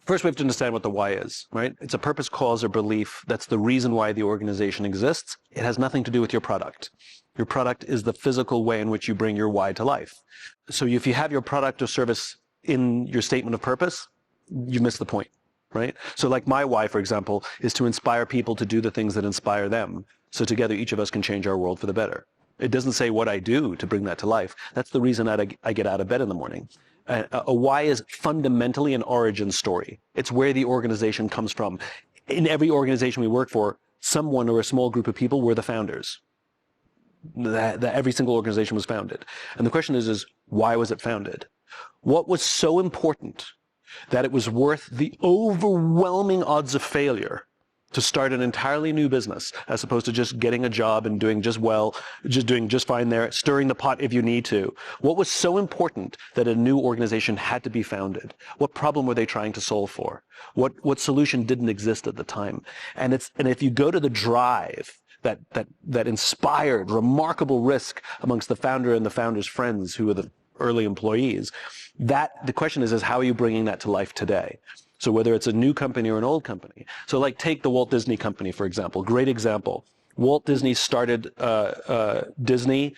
First, we have to understand what the why is, right? It's a purpose, cause, or belief. That's the reason why the organization exists. It has nothing to do with your product. Your product is the physical way in which you bring your why to life. So if you have your product or service in your statement of purpose, you miss the point, right? So like my why, for example, is to inspire people to do the things that inspire them. So together, each of us can change our world for the better. It doesn't say what I do to bring that to life. That's the reason that I get out of bed in the morning. A why is fundamentally an origin story. It's where the organization comes from. In every organization we work for, someone or a small group of people were the founders. Every single organization was founded. And the question is why was it founded? What was so important that it was worth the overwhelming odds of failure to start an entirely new business, as opposed to just getting a job and doing just well, just doing just fine there, stirring the pot if you need to? What was so important that a new organization had to be founded? What problem were they trying to solve for? What solution didn't exist at the time? And if you go to the drive that inspired remarkable risk amongst the founder and the founder's friends, who were the early employees, the question is how are you bringing that to life today? So whether it's a new company or an old company. So like take the Walt Disney Company, for example. Great example. Walt Disney started Disney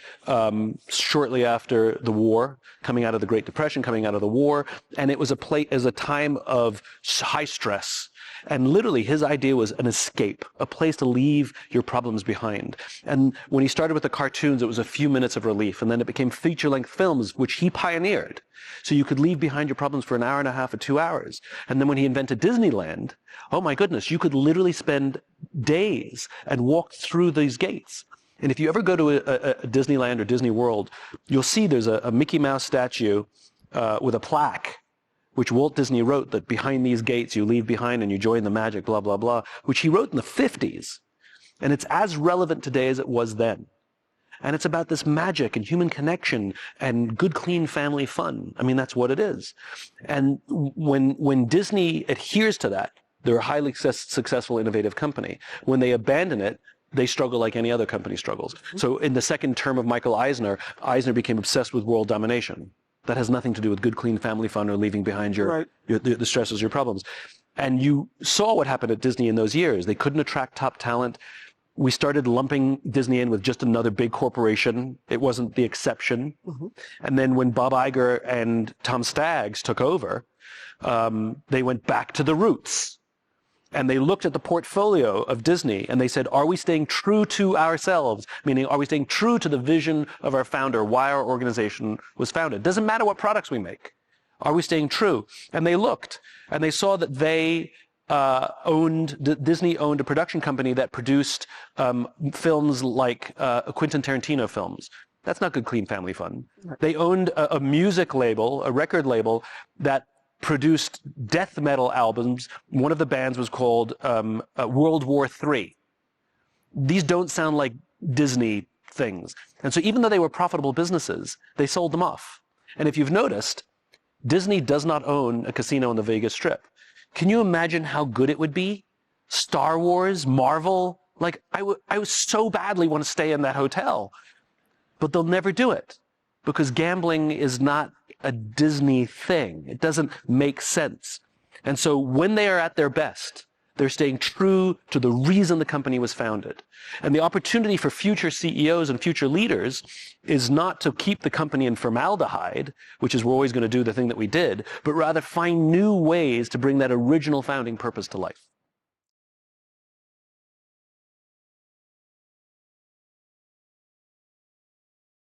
shortly after the war, coming out of the Great Depression, coming out of the war. And it was a time of high stress. And literally his idea was an escape, a place to leave your problems behind. And when he started with the cartoons, it was a few minutes of relief. And then it became feature-length films, which he pioneered. So you could leave behind your problems for an hour and a half or 2 hours. And then when he invented Disneyland, oh my goodness, you could literally spend days and walk through these gates. And if you ever go to a Disneyland or Disney World, you'll see there's a Mickey Mouse statue with a plaque, which Walt Disney wrote, that behind these gates you leave behind and you join the magic, blah, blah, blah, which he wrote in the 50s. And it's as relevant today as it was then. And it's about this magic and human connection and good, clean family fun. I mean, that's what it is. And when Disney adheres to that, they're a highly successful, innovative company. When they abandon it, they struggle like any other company struggles. So in the second term of Michael Eisner, Eisner became obsessed with world domination. That has nothing to do with good, clean family fun or leaving behind the stresses, your problems. And you saw what happened at Disney in those years. They couldn't attract top talent. We started lumping Disney in with just another big corporation. It wasn't the exception. Mm-hmm. And then when Bob Iger and Tom Staggs took over, they went back to the roots. And they looked at the portfolio of Disney and they said, are we staying true to ourselves? Meaning, are we staying true to the vision of our founder, why our organization was founded? Doesn't matter what products we make. Are we staying true? And they looked and they saw that Disney owned a production company that produced films like Quentin Tarantino films. That's not good, clean family fun. They owned a music label, a record label that produced death metal albums. One of the bands was called World War III. These don't sound like Disney things. And so even though they were profitable businesses, they sold them off. And if you've noticed, Disney does not own a casino on the Vegas Strip. Can you imagine how good it would be? Star Wars, Marvel, like I would so badly want to stay in that hotel, but they'll never do it because gambling is not a Disney thing. It doesn't make sense. And so when they are at their best, they're staying true to the reason the company was founded. And the opportunity for future CEOs and future leaders is not to keep the company in formaldehyde, which is we're always going to do the thing that we did, but rather find new ways to bring that original founding purpose to life.